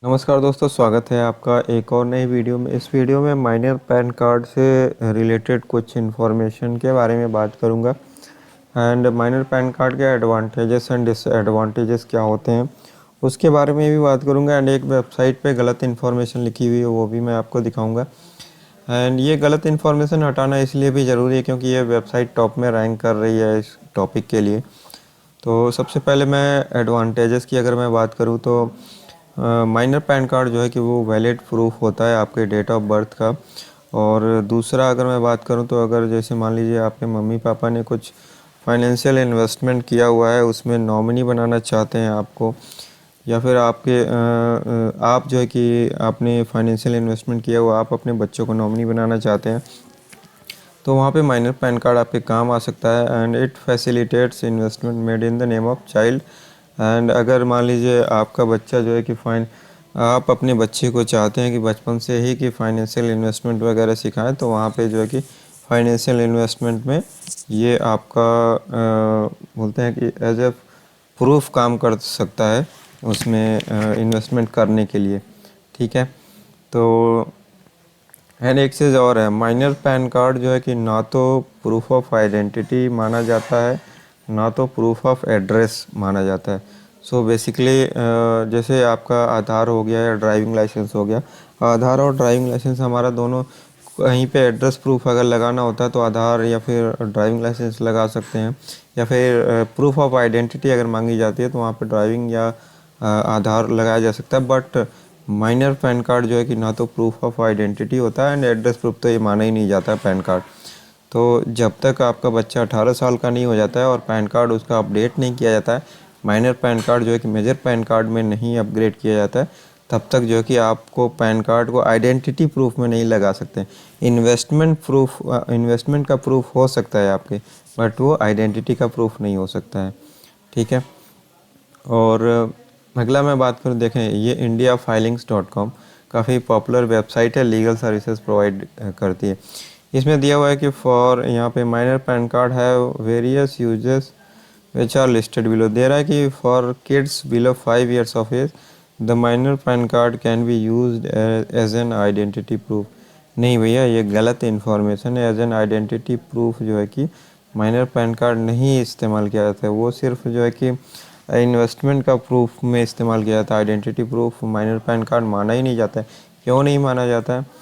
नमस्कार दोस्तों, स्वागत है आपका एक और नई वीडियो में। इस वीडियो में माइनर पैन कार्ड से रिलेटेड कुछ इन्फॉर्मेशन के बारे में बात करूंगा एंड माइनर पैन कार्ड के एडवांटेजेस एंड डिसएडवांटेजेस क्या होते हैं उसके बारे में भी बात करूंगा। एंड एक वेबसाइट पे गलत इन्फॉर्मेशन लिखी हुई है वो भी मैं आपको दिखाऊंगा। एंड ये गलत इन्फॉर्मेशन हटाना इसलिए भी ज़रूरी है क्योंकि ये वेबसाइट टॉप में रैंक कर रही है इस टॉपिक के लिए। तो सबसे पहले मैं एडवांटेजेस की अगर मैं बात करूँ तो माइनर पैन कार्ड जो है कि वो वैलिड प्रूफ होता है आपके डेट ऑफ बर्थ का। और दूसरा अगर मैं बात करूं तो अगर जैसे मान लीजिए आपके मम्मी पापा ने कुछ फाइनेंशियल इन्वेस्टमेंट किया हुआ है, उसमें नॉमिनी बनाना चाहते हैं आपको, या फिर आप जो है कि आपने फाइनेंशियल इन्वेस्टमेंट किया हुआ, आप अपने बच्चों को नॉमिनी बनाना चाहते हैं, तो वहाँ पे माइनर पैन कार्ड आपके काम आ सकता है। And it facilitates investment made in the name of child. And अगर मान लीजिए आपका बच्चा जो है कि आप अपने बच्चे को चाहते हैं कि बचपन से ही कि फाइनेंशियल इन्वेस्टमेंट वगैरह सिखाएं, तो वहाँ पे जो है कि फाइनेंशियल इन्वेस्टमेंट में ये आपका बोलते हैं कि एज ए प्रूफ काम कर सकता है उसमें इन्वेस्टमेंट करने के लिए। ठीक है, तो एंड एक चीज़ और है, माइनर पैन कार्ड जो है कि ना तो प्रूफ ऑफ आइडेंटिटी माना जाता है, ना तो प्रूफ ऑफ एड्रेस माना जाता है। सो बेसिकली जैसे आपका आधार हो गया या ड्राइविंग लाइसेंस हो गया, आधार और ड्राइविंग लाइसेंस हमारा दोनों, कहीं पे एड्रेस प्रूफ अगर लगाना होता है तो आधार या फिर ड्राइविंग लाइसेंस लगा सकते हैं, या फिर प्रूफ ऑफ आइडेंटिटी अगर मांगी जाती है तो वहाँ पे ड्राइविंग या आधार लगाया जा सकता है। बट माइनर पैन कार्ड जो है कि ना तो प्रूफ ऑफ आइडेंटिटी होता है एंड एड्रेस प्रूफ तो ये माना ही नहीं जाता है पैन कार्ड। तो जब तक आपका बच्चा 18 साल का नहीं हो जाता है और पैन कार्ड उसका अपडेट नहीं किया जाता है, माइनर पैन कार्ड जो है कि मेजर पैन कार्ड में नहीं अपग्रेड किया जाता है, तब तक जो है कि आपको पैन कार्ड को आइडेंटिटी प्रूफ में नहीं लगा सकते। इन्वेस्टमेंट का प्रूफ हो सकता है आपके, बट वो आइडेंटिटी का प्रूफ नहीं हो सकता है। ठीक है, और अगला मैं बात करूँ, देखें ये indiafilings.com काफ़ी पॉपुलर वेबसाइट है, लीगल सर्विसेज प्रोवाइड करती है। इसमें दिया हुआ है कि फॉर, यहाँ पे माइनर पैन कार्ड है various uses which are listed below. दे रहा है कि for kids below 5 years of age the minor PAN card can be use as an identity proof. नहीं भैया, ये गलत इन्फॉर्मेशन है। एज एन आइडेंटिटी प्रूफ जो है कि माइनर पैन कार्ड नहीं इस्तेमाल किया जाता है, वो सिर्फ जो है कि इन्वेस्टमेंट का प्रूफ में इस्तेमाल किया जाता है। Identity proof minor PAN card माना ही नहीं जाता है। क्यों नहीं माना जाता है?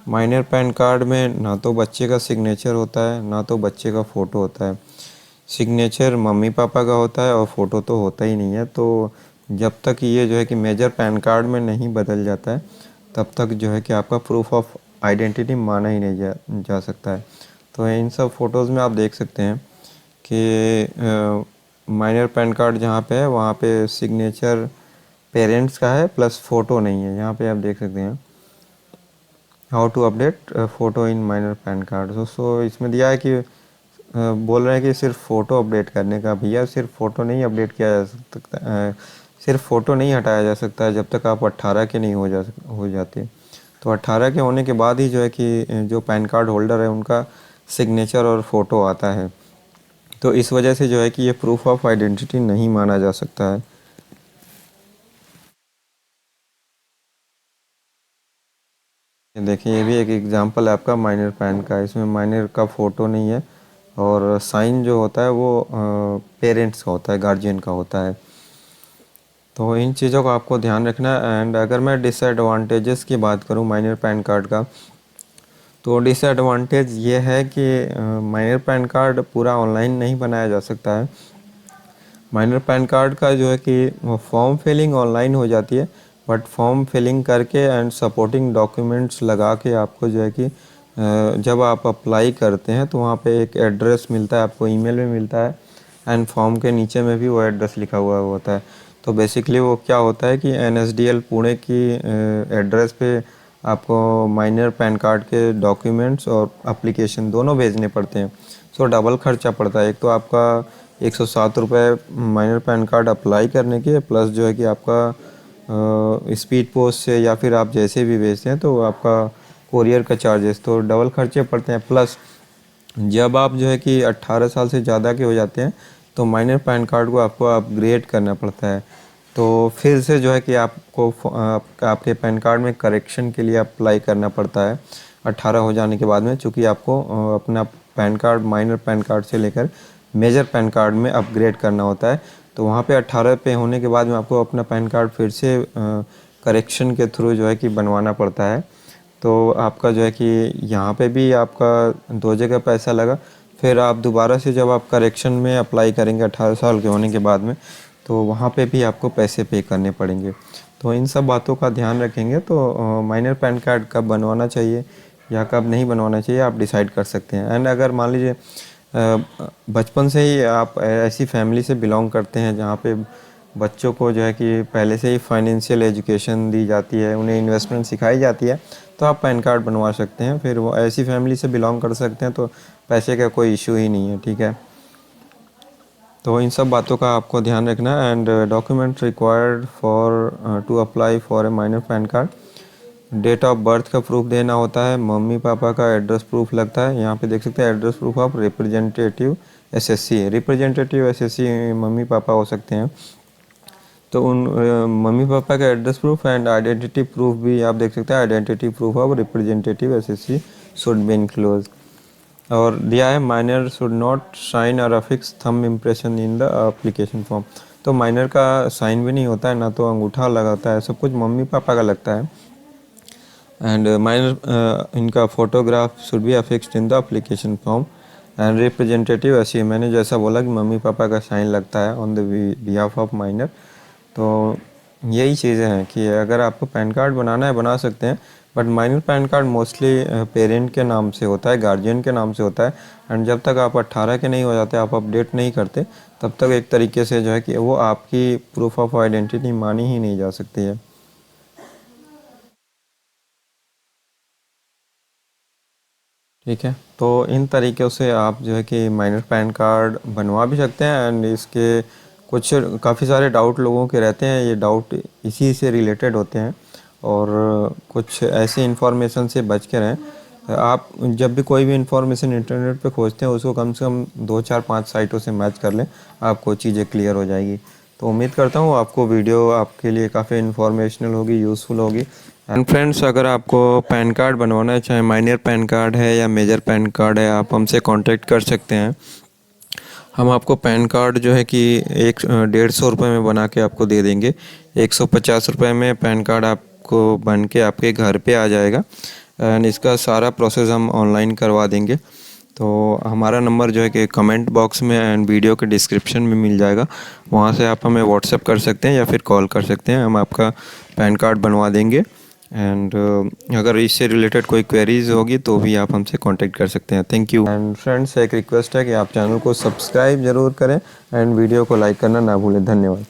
माइनर पैन कार्ड में ना तो बच्चे का सिग्नेचर होता है, ना तो बच्चे का फ़ोटो होता है। सिग्नेचर मम्मी पापा का होता है और फ़ोटो तो होता ही नहीं है। तो जब तक ये जो है कि मेजर पैन कार्ड में नहीं बदल जाता है, तब तक जो है कि आपका प्रूफ ऑफ आइडेंटिटी माना ही नहीं जा सकता है। तो इन सब फ़ोटोज़ में आप देख सकते हैं कि माइनर पैन कार्ड जहाँ पे है वहाँ पे सिग्नेचर पेरेंट्स का है प्लस फ़ोटो नहीं है। यहाँ पे आप देख सकते हैं how to update photo in minor PAN card. So इसमें दिया है कि बोल रहे हैं कि सिर्फ फ़ोटो अपडेट करने का। भैया सिर्फ फ़ोटो नहीं अपडेट किया जा सकता, सिर्फ फ़ोटो नहीं हटाया जा सकता है जब तक आप 18 के नहीं हो जाते। तो 18 के होने के बाद ही जो है कि जो पैन कार्ड होल्डर है उनका सिग्नेचर और फ़ोटो आता है। तो इस वजह से जो है कि ये प्रूफ ऑफ आइडेंटिटी नहीं माना जा सकता है। देखिए ये भी एक एग्जांपल है आपका माइनर पैन का। इसमें माइनर का फ़ोटो नहीं है और साइन जो होता है वो पेरेंट्स का होता है, गार्जियन का होता है। तो इन चीज़ों का आपको ध्यान रखना है। एंड अगर मैं डिसएडवांटेजेस की बात करूं माइनर पैन कार्ड का, तो डिसएडवांटेज ये है कि माइनर पैन कार्ड पूरा ऑनलाइन नहीं बनाया जा सकता है। माइनर पैन कार्ड का जो है कि फॉर्म फिलिंग ऑनलाइन हो जाती है, बट फॉर्म फिलिंग करके एंड सपोर्टिंग डॉक्यूमेंट्स लगा के आपको जो है कि जब आप अप्लाई करते हैं तो वहाँ पे एक एड्रेस मिलता है, आपको ईमेल में मिलता है एंड फॉर्म के नीचे में भी वो एड्रेस लिखा हुआ होता है। तो बेसिकली वो क्या होता है कि NSDL पुणे की एड्रेस पे आपको माइनर पैन कार्ड के डॉक्यूमेंट्स और एप्लीकेशन दोनों भेजने पड़ते हैं। सो डबल खर्चा पड़ता है। एक तो आपका 107 रुपये माइनर पैन कार्ड अप्लाई करने के, प्लस जो है कि आपका स्पीड पोस्ट से या फिर आप जैसे भी भेजते हैं तो आपका कोरियर का चार्जेस, तो डबल खर्चे पड़ते हैं। प्लस जब आप जो है कि 18 साल से ज़्यादा के हो जाते हैं तो माइनर पैन कार्ड को आपको अपग्रेड करना पड़ता है। तो फिर से जो है कि आपको आपके पैन कार्ड में करेक्शन के लिए अप्लाई करना पड़ता है 18 हो जाने के बाद में, चूँकि आपको अपना pan card minor PAN card से लेकर मेजर पैन कार्ड में अपग्रेड करना होता है। तो वहाँ पे 18 पे होने के बाद में आपको अपना पैन कार्ड फिर से करेक्शन के थ्रू जो है कि बनवाना पड़ता है। तो आपका जो है कि यहाँ पे भी आपका 2 जगह पैसा लगा, फिर आप दोबारा से जब आप करेक्शन में अप्लाई करेंगे 18 साल के होने के बाद में, तो वहाँ पे भी आपको पैसे पे करने पड़ेंगे। तो इन सब बातों का ध्यान रखेंगे तो माइनर पैन कार्ड कब बनवाना चाहिए या कब नहीं बनवाना चाहिए आप डिसाइड कर सकते हैं। एंड अगर मान लीजिए बचपन से ही आप ऐसी फैमिली से बिलोंग करते हैं जहाँ पे बच्चों को जो है कि पहले से ही फाइनेंशियल एजुकेशन दी जाती है, उन्हें इन्वेस्टमेंट सिखाई जाती है, तो आप पैन कार्ड बनवा सकते हैं। फिर वो ऐसी फैमिली से बिलोंग कर सकते हैं तो पैसे का कोई इशू ही नहीं है, ठीक है। तो इन सब बातों का आपको ध्यान रखना है। And document required for to apply for a minor PAN card, date of birth का प्रूफ देना होता है, मम्मी पापा का एड्रेस प्रूफ लगता है। यहाँ पे देख सकते हैं address proof of representative SSC, representative SSC mummy papa हो सकते हैं। तो उन मम्मी पापा का address proof and identity proof भी आप देख सकते हैं, identity proof of representative SSC should be enclose. और दिया है माइनर शुड नॉट साइन और affix thumb impression in the application form. तो माइनर का साइन भी नहीं होता है, ना तो अंगूठा लगाता है, सब कुछ मम्मी पापा का लगता है। एंड माइनर इनका photograph should be affixed in the application form and representative ऐसी, मैंने जैसा बोला कि मम्मी पापा का साइन लगता है on the behalf of minor. तो यही चीज़ें हैं कि अगर आपको पैन कार्ड बनाना है बना सकते हैं, but minor PAN card mostly parent के नाम से होता है, गार्जियन के नाम से होता है। एंड जब तक आप 18 के नहीं हो जाते, आप अपडेट नहीं करते, तब तक एक तरीके से जो है कि वो आपकी प्रूफ ऑफ आइडेंटिटी मानी ही नहीं जा सकती है, ठीक है। तो इन तरीक़ों से आप जो है कि माइनर पैन कार्ड बनवा भी सकते हैं। एंड इसके कुछ काफ़ी सारे डाउट लोगों के रहते हैं, ये डाउट इसी से रिलेटेड होते हैं और कुछ ऐसी इन्फॉर्मेशन से बच के रहें। आप जब भी कोई भी इन्फॉर्मेशन इंटरनेट पे खोजते हैं उसको कम से कम 2 4 5 साइटों से मैच कर लें, आपको चीज़ें क्लियर हो जाएगी। तो उम्मीद करता हूँ आपको वीडियो आपके लिए काफ़ी इन्फॉर्मेशनल होगी, यूज़फुल होगी। एंड फ्रेंड्स, अगर आपको पैन कार्ड बनवाना है, चाहे माइनर पैन कार्ड है या मेजर पैन कार्ड है, आप हमसे कांटेक्ट कर सकते हैं। हम आपको पैन कार्ड जो है कि 150 रुपये में बना के आपको दे देंगे। 150 रुपये में पैन कार्ड आपको बन के आपके घर पे आ जाएगा एंड इसका सारा प्रोसेस हम ऑनलाइन करवा देंगे। तो हमारा नंबर जो है कि कमेंट बॉक्स में एंड वीडियो के डिस्क्रिप्शन में मिल जाएगा, वहाँ से आप हमें व्हाट्सएप कर सकते हैं या फिर कॉल कर सकते हैं, हम आपका पैन कार्ड बनवा देंगे। एंड अगर इससे रिलेटेड कोई क्वेरीज होगी तो भी आप हमसे कांटेक्ट कर सकते हैं। Thank you. एंड फ्रेंड्स, एक रिक्वेस्ट है कि आप चैनल को सब्सक्राइब ज़रूर करें एंड वीडियो को लाइक करना ना भूलें। धन्यवाद।